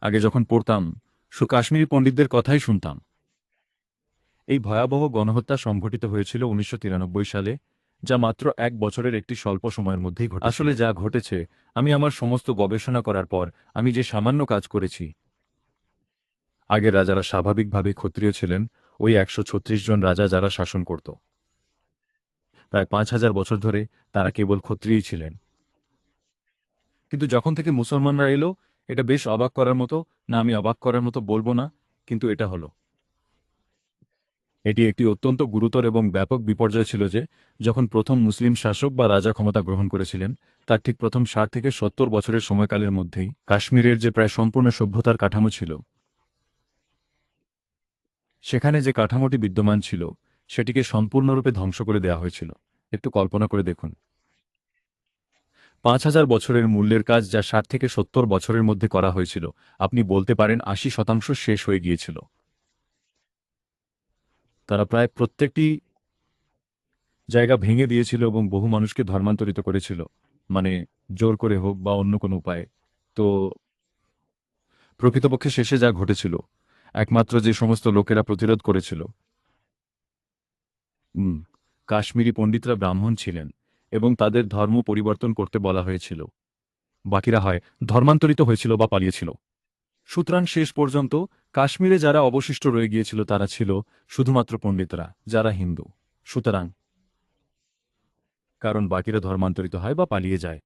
আগে যখন পড়তাম কাশ্মীরি পণ্ডিতদের কথাই শুনতাম। এই ভয়াবহ গণহত্যা সংঘটিত হয়েছিল ১৯৯৩ সালে, যা মাত্র ১ বছরের একটি স্বল্প সময়ের মধ্যেই ঘটেছিল। আসলে যা ঘটেছে, আমি আমার সমস্ত গবেষণা করার পর আমি যে সামান্য কাজ করেছি। আগের রাজারা স্বাভাবিকভাবে ক্ষত্রিয় ছিলেন, ওই ১৩৬ জন রাজা যারা শাসন করত। প্রায় ৫,০০০ বছর ধরে তারা কেবল ক্ষত্রিয়ই ছিলেন। কিন্তু যখন থেকে মুসলমানরা এলো, এটা বেশ অবাক করার মতো। না, আমি অবাক করার মতো বলবো না, কিন্তু এটা হলো। এটি একটি অত্যন্ত গুরুতর এবং ব্যাপক বিপর্যয় ছিল যে, যখন প্রথম মুসলিম শাসক বা রাজা ক্ষমতা গ্রহণ করেছিলেন, তার ঠিক প্রথম ৬০ থেকে ৭০ বছরের সময়কালের মধ্যেই কাশ্মীরের যে প্রায় সম্পূর্ণ সভ্যতার কাঠামো ছিল, সেখানে যে কাঠামোটি বিদ্যমান ছিল, সেটিকে সম্পূর্ণরূপে ধ্বংস করে দেওয়া হয়েছিল। একটু কল্পনা করে দেখুন, ৫,০০০ বছরের মূল্যের কাজ যা ৬০ থেকে ৭০ বছরের মধ্যে করা হয়েছিল, আপনি বলতে পারেন ৮০% শেষ হয়ে গিয়েছিল। তারা প্রায় প্রত্যেকটি জায়গা ভেঙে দিয়েছিল এবং বহু মানুষকে ধর্মান্তরিত করেছিল, মানে জোর করে হোক বা অন্য কোনো উপায়ে। তো প্রকৃতপক্ষে শেষে যা ঘটেছিল, একমাত্র যে সমস্ত লোকেরা প্রতিরোধ করেছিল, উম, কাশ্মীরি পণ্ডিতরা ব্রাহ্মণ ছিলেন এবং তাদের ধর্ম পরিবর্তন করতে বলা হয়েছিল। বাকিরা হয় ধর্মান্তরিত হয়েছিল বা পালিয়েছিল। সুতরাং শেষ পর্যন্ত কাশ্মীরে যারা অবশিষ্ট রয়ে গিয়েছিল তারা ছিল শুধুমাত্র পণ্ডিতরা, যারা হিন্দু। সুতরাং কারণ বাকিরা ধর্মান্তরিত হয় বা পালিয়ে যায়।